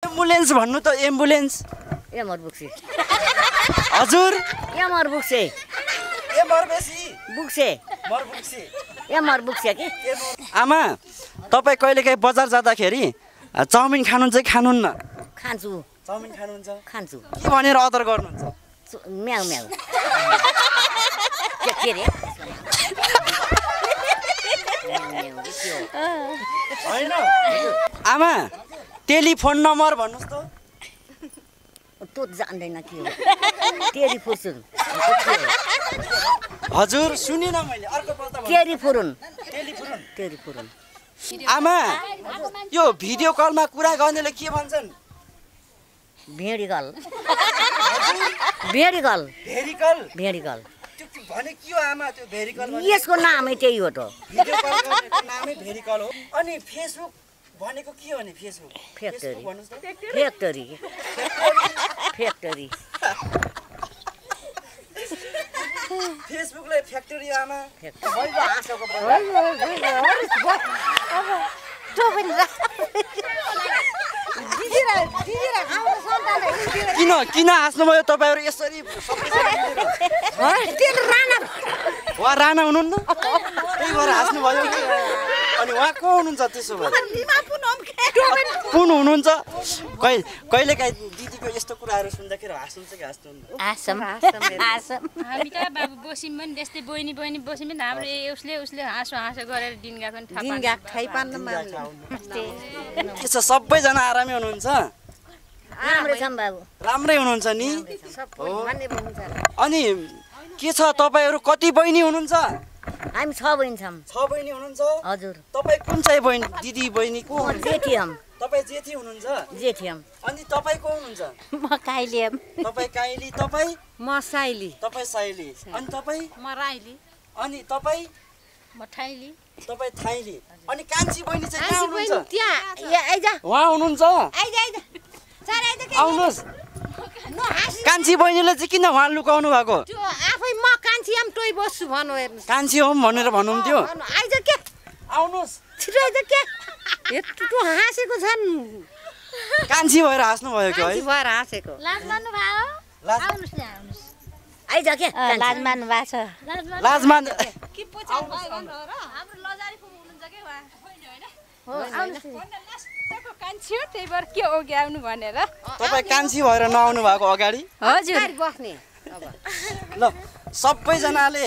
ambulance भन्नु त ambulance एमर बुक्से हजुर एमर बुक्से एमर बेसी बुक्से मर बुक्सी एमर बुक्से के आमा तपाईँ कहिलेकाहीँ बजार जाँदाखेरि चाउमिन खानुहुन्छ कि खानुहुन्न खान्छु चाउमिन खानुहुन्छ खान्छु के भनेर अर्डर गर्नुहुन्छ म्याउ म्याउ के रे होइन आमा टेलिफोन नम्बर भन्नुहोस् त तँ जान्दैन के हो टेलिफोन हजुर सुनिन मैले अर्को पल्ट टेलिफोन टेलिफोन टेलिफोन आमा यो भिडियो कलमा कुरा गर्नेले के भन्छन् भेडीगल भेडीगल भेरिकल भेडीगल त्यो भने के हो आमा त्यो भेरिकल यसको नामै त्यही हो त भिडियो कल गर्नेको नामै भेरिकल हो अनि फेसबुक भनेको के हो नि फेसबुक फ्याक्टरी भन्नुस् त फ्याक्टरी फ्याक्टरी फेसबुकले फ्याक्टरी आमा किन किन हाँस्नुभयो तपाईँहरू यसरी वा राणा हुनुहुन्न त्यही भएर हाँस्नुभयो कि अनि उहाँ को हुनुहुन्छ त्यसो भए पुन हुनुहुन्छ कहिलेकाहीँ दिदीको यस्तो कुराहरू सुन्दाखेरि हाँस्नुहुन्छ कि हाँस्नुहुन्न हामी त बाबु बस्यौँ पनि त्यस्तै बहिनी बहिनी बस्यौँ पनि हाम्रो उसले हाँसो गरेर दिन गएको के छ सबैजना आरामै हुनुहुन्छ राम्रै छौँ बाबु राम्रै हुनुहुन्छ नि अनि के छ तपाईँहरू कति बहिनी हुनुहुन्छ हामी 6 बहिनी छौँ 6 बहिनी हुनुहुन्छ हजुर तपाईँ कुन चाहिँ बहिनी दिदी बहिनी को म जेठी हौँ तपाईँ जेठी हुनुहुन्छ जेठी हौँ अनि तपाईँ को हुनुहुन्छ म काइली हौँ तपाईँ काइली तपाईँ म साइली तपाईँ साइली अनि तपाईँ म राईली अनि तपाईँ म ठाइली तपाईँ थाइली अनि कान्छी बहिनी चाहिँ कहाँ हुनुहुन्छ उहाँ हुनुहुन्छ आउनुहोस् कान्छी बहिनीले चाहिँ किन उहाँ लुकाउनु भएको आफै म कान्छी आम टोइ बस्छु भन्नु हेर्नु कान्छी होम भनेर भन्नुहुन्थ्यो आइज के आउनुहोस् छिटो आइज के यत्रो हाँसेको छन् कान्छी भएर हाँस्नु भयो कि है भएर हाँसेको लाज मान्नु भयो लाज आउनुहोस् न आउनुहोस् आइज के लाज मान्नु भएको छ लाज मान हाम्रो लजारी फुम हुनुहुन्छ के उहाँ हो आउनुहोस् कान्छी हो त्यही भएर के ओग्याउनु भनेर तपाईँ कान्छी भएर नआउनु भएको अगाडि हजुर बस्ने ल सबैजनाले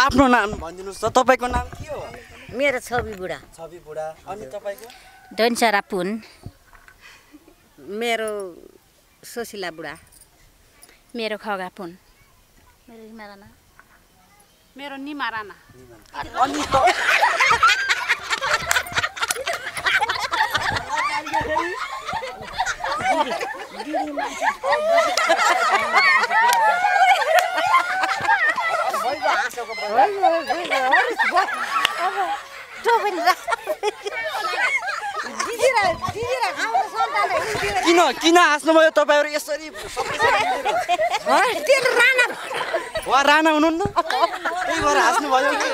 आफ्नो नाम भनिदिनुहोस् त तपाईँको नाम के हो मेरो छवि बुढा छवि बुढा अनि तपाईँको डन्सरा पुन मेरो सुशीला बुढा मेरो खगा पुन मेरो हिमा राणा मेरो निमा राणा अनि किन हाँस्नुभयो तपाईँहरू यसरी वा राणा हुनुहुन्न त्यही भएर हाँस्नुभयो कि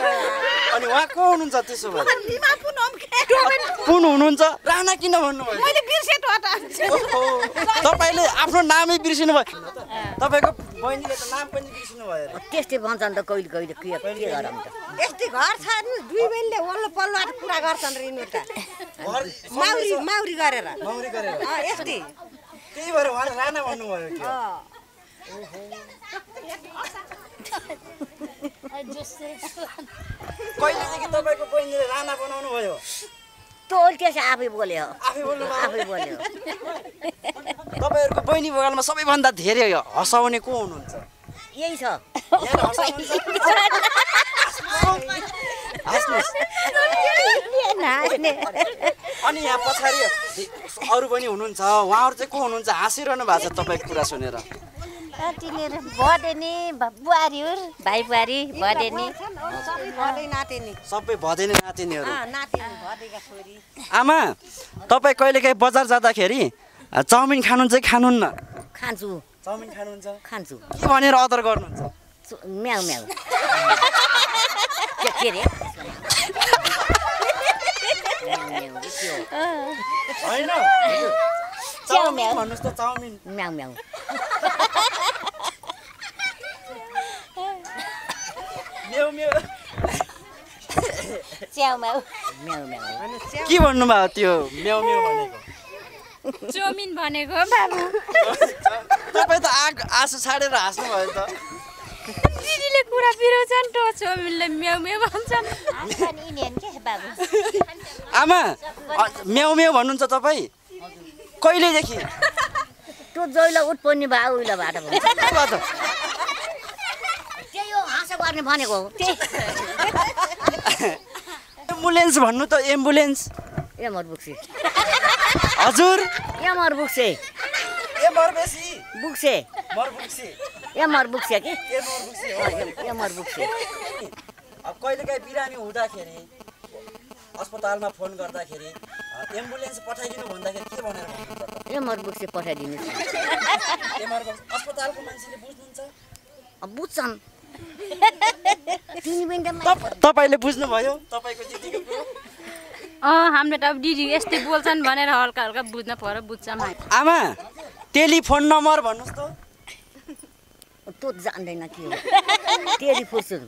अनि उहाँ को हुनुहुन्छ त्यसो भए पुन हुनुहुन्छ राणा किन भन्नुभयो तपाईँले आफ्नो नामै बिर्सिनु भयो तपाईँको बहिनीले त नाम पनि बिर्सिनु भयो त्यस्तै भन्छन् त कहिले कहिले के गरौँ त यस्तै घर छ दुई बहिनीले वल्लो पल्लो पुरा गर्छन् रिनु त माउरी गरेर मौरी गरेर यस्तै त्यही भएर उहाँले राणा भन्नुभयो कि कहिलेदेखि तपाईँको बहिनीले राणा बनाउनु भयो तोल के आफै बोल्यो आफै बोल्नु आफै बोल्यो तपाईँहरूको बहिनी बगालमा सबैभन्दा धेरै हँसाउने को हुनुहुन्छ यही छ यहाँ हँसाउनुहुन्छ अनि यहाँ पछाडि अरू पनि हुनुहुन्छ उहाँहरू चाहिँ को हुनुहुन्छ हाँसिरहनु भएको छ तपाईँको कुरा सुनेर तिनीहरू भदेनी बुहारी हो भाइ बुहारी भदेनी सबै भदेनी नातिनीहरू नातिनी भदेका छोरी आमा तपाईँ कहिलेकाहीँ बजार जाँदाखेरि चाउमिन खानुहुन्छ कि खानुहुन्न खान्छु चाउमिन खानुहुन्छ खान्छु के भनेर अर्डर गर्नुहुन्छ म्याउ म्याउ के रे होइन चाउमिन भन्नुहोस् त चाउमिन म्याउ म्याउ म्याउ म्याउ च्याउ म्याउ म्याउ म्याउ के भन्नुभयो त्यो म्याउ म्याउ भनेको चाउमिन भनेको बाबु तपाईँ त आँसु छाडेर हाँस्नु भयो त दिदीले कुरा पिराउँछन् त चाउमिनले म्याउ म्याउ भन्छन् बाबु आमा म्याउ म्याउ भन्नुहुन्छ तपाईँ कहिलेदेखि त्यो जहिले उत्पन्न भयो उहिलेबाट भन्छ त्यही हो हाँसो गर्ने भनेको हो एम्बुलेन्स भन्नु त एम्बुलेन्स एमर बुक्से हजुर एमर बुक्से एमर बेसी बुक्से मर बुक्सी एमर बुक्से कि एमर बुक्सी हो एमर बुक्से अब कहिलेकाहीँ बिरामी हुँदाखेरि अस्पतालमा फोन गर्दाखेरि एम्बुलेन्स पठाइदिनु भन्दाखेरि के भनेर भन्नुहुन्छ एमर बुक्से पठाइदिनुहोस् एमर अस्पतालको मान्छेले बुझ्नुहुन्छ बुझ्छन् 3 मिनेटमा तपाईँले बुझ्नुभयो तपाईँको दिदीको कुरो हाम्रो त अब दिदी यस्तै बोल्छन् भनेर हल्का हल्का बुझ्न पर्यो बुझ्छौँ आमा टेलिफोन नम्बर भन्नुहोस् त त्यो जान्दैन के हो टेलिफोन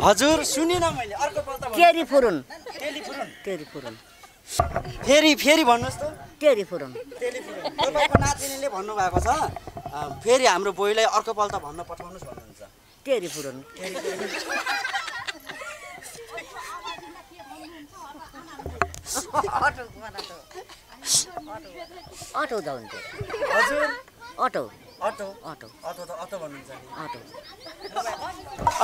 हजुर सुनिन मैले अर्को पल्ट टेलिफोन टेलिफोन टेलिफोन फेरि भन्नुहोस् त टेलिफोन टेलिफोन तपाईँको नातिनीले भन्नुभएको छ फेरि हाम्रो बोइलाई अर्को पल्ट भन्न पठाउनुहोस् भन्नुहुन्छ टेलिफोन अटो जान्छ हजुर अटो अटो अटो अटो त अटो भन्नुहुन्छ नि अटो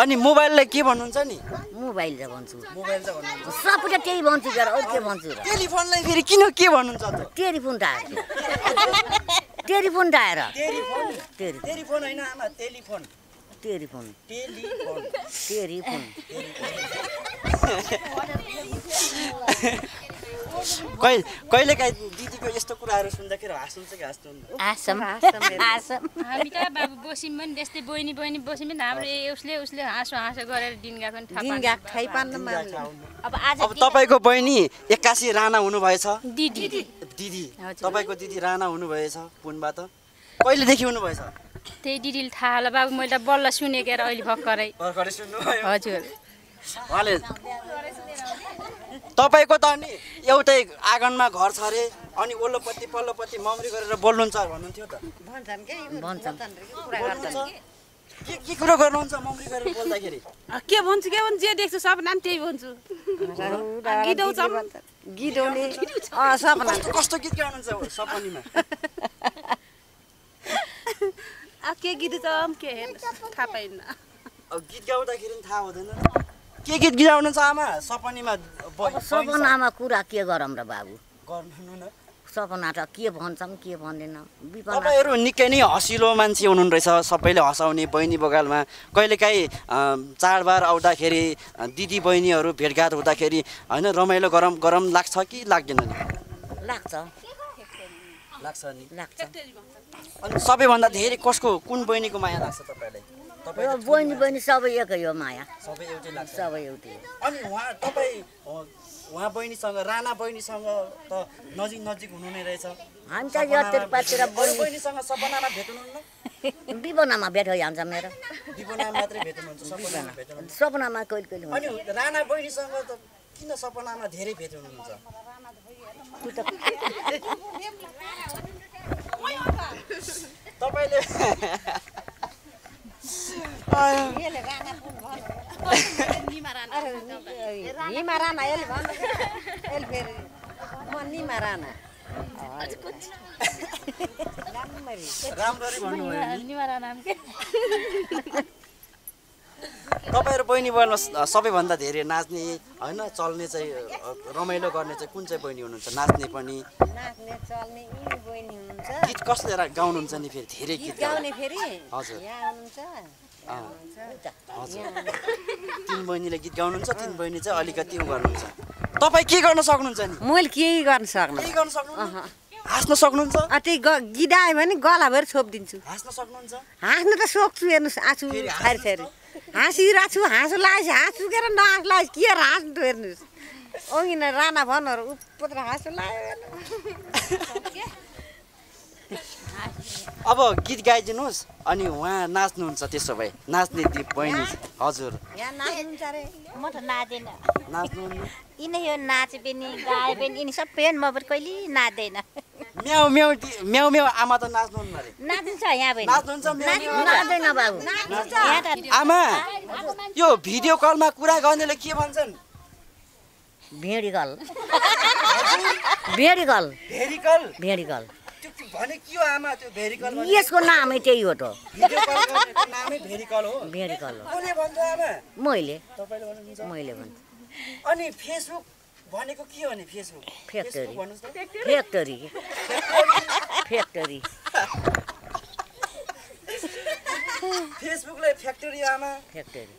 अनि मोबाइललाई के भन्नुहुन्छ नि मोबाइल चाहिँ भन्छु मोबाइल चाहिँ भन्नुहुन्छ सबै त्यही भन्छु क्या अरू के भन्छु र टेलिफोनलाई फेरि किन के भन्नुहुन्छ त telephone tyre telephone tyre telephone telephone हैन आमा टेलिफोन टेलिफोन टेलिफोन टेलिफोन कहिलेकाहीँ दिदीको यस्तो कुराहरू सुन्दाखेरि हाँस्नुहुन्छ कि हाँस्नुहुन्न आसम हामी त बाबु बस्यौँ पनि त्यस्तै बहिनी बहिनी बस्यौँ पनि हाम्रो उसले हाँसो हाँसो गरेर दिन गएको अब आज अब तपाईँको बहिनी 81 राणा हुनुभएछ दिदी दिदी तपाईँको दिदी राणा हुनुभएछ पुनबाट कहिलेदेखि हुनुभएछ त्यही दिदीले थाहा होला बाबु मैले त बल्ल सुनेको अहिले भर्खरै भर्खरै सुन्नुभयो हजुर उहाँले तपाईँको त अनि एउटै आँगनमा घर छ अरे अनि ओल्लोपट्टि पल्लोपट्टि मम्री गरेर बोल्नुहुन्छ भन्नुहुन्थ्यो त भन्छन् के कुरो गर्नुहुन्छ मम्री गरेर बोल्दाखेरि के भन्छु जे देख्छु सपना नि त्यही भन्छु गिडाउने सपना कस्तो गीत गाउनुहुन्छ सपनीमा के गीत छ के थाहा पाइन्न गीत गाउँदाखेरि पनि थाहा हुँदैन के गीत गाउनुहुन्छ आमा सपनीमा सपनामा कुरा के गरौँ र बाबु गर्नु न सपना त के भन्छौँ के भन्दैन तपाईँहरू निकै नै हँसिलो मान्छे हुनुहुन्न रहेछ सबैले हँसाउने बहिनी बगालमा कहिलेकाहीँ चाडबाड आउँदाखेरि दिदी बहिनीहरू भेटघाट हुँदाखेरि होइन रमाइलो गरम गरम लाग्छ कि लाग्दैन नि लाग्छ नि लाग्छ अनि सबैभन्दा धेरै कसको कुन बहिनीको माया लाग्छ तपाईँलाई बहिनी सबै एकै हो माया सबै एउटै लाग्छ सबै एउटै अनि उहाँ बहिनीसँग राणा बहिनीसँग त नजिक हुनु नै रहेछ हामी त यतातिर बहिनीसँग सपनामा भेट्नुहुन्न विपनामा भेट भइहाल्छ मेरो विपनामा मात्रै भेट्नुहुन्छ सपनामा भेट्नुहुन्छ सपनामा कहिले अनि राणा बहिनीसँग त किन सपनामा धेरै भेट हुनुहुन्छ तपाईँले निमा राणा यसले भन्नु यसले फेरि म निमा राणा राम्ररी भन्नुभयो निमारानामकै तपाईँहरू बहिनी बहिनीमा सबैभन्दा धेरै नाच्ने होइन चल्ने चाहिँ रमाइलो गर्ने चाहिँ कुन चाहिँ बहिनी हुनुहुन्छ नाच्ने पनि नाच्ने चल्ने यी बहिनी हुनुहुन्छ गीत कसले गाउनुहुन्छ नि फेरि धेरै गीत गाउने फेरि हजुर यहाँ हुनुहुन्छ हजुर 3 बहिनीले गीत गाउनुहुन्छ 3 बहिनी चाहिँ अलिकति उ गर्नुहुन्छ तपाईँ के गर्न सक्नुहुन्छ नि मैले केही गर्न सक्नु के गर्न सक्नुहुन्छ हाँस्न सक्नुहुन्छ त्यही गीत आयो भने गलाभरि छोपिदिन्छु हाँस्न सक्नुहुन्छ हाँस्नु त सक्छु हेर्नुहोस् आँसु फेरि हाँसिरहेको छु हाँसो लागेपछि हाँस चुकेर नहाँस लागेपछि के हाँस्नु त हेर्नुहोस् ओगिन राणा भनहरू उपत्र हाँसो लाग्यो अब गीत गाइदिनुहोस् अनि उहाँ नाच्नुहुन्छ त्यसो भए नाच्ने ती बहिनी हजुर यहाँ नाच्नुहुन्छ रे म त नाच्दैन नाच्नुहुन्न यिनी यो नाचे पनि गाए पनि यिनी सबै म पनि कहिले नाच्दैन म्याउ म्याउ म्याउ म्याउ आमा त नाच्नुहुन्न रे नाचिन्छ यहाँ पनि नाच्नुहुन्छ म्याउ म्याउ नाच्दैन बाबु यहाँ त आमा यो भिडियो कलमा कुरा गर्नेले के भन्छन् भेडीगल भेडीगल भेरिकल भेडीगल त्यो भने के हो आमा त्यो भेरिकल भने यसको नामै त्यही हो त भिडियो कल गर्नेको नामै भेरिकल हो भेडीगल हो कसले भन्छ आमा मैले तपाईले भन्नुहुन्छ मैले भन्छु अनि फेसबुक भनेको के हो नि फेसबुक फ्याक्टरी फेसबुक भन्नुस् त फ्याक्टरी फ्याक्टरी फेसबुकले फ्याक्टरी आमा फ्याक्टरी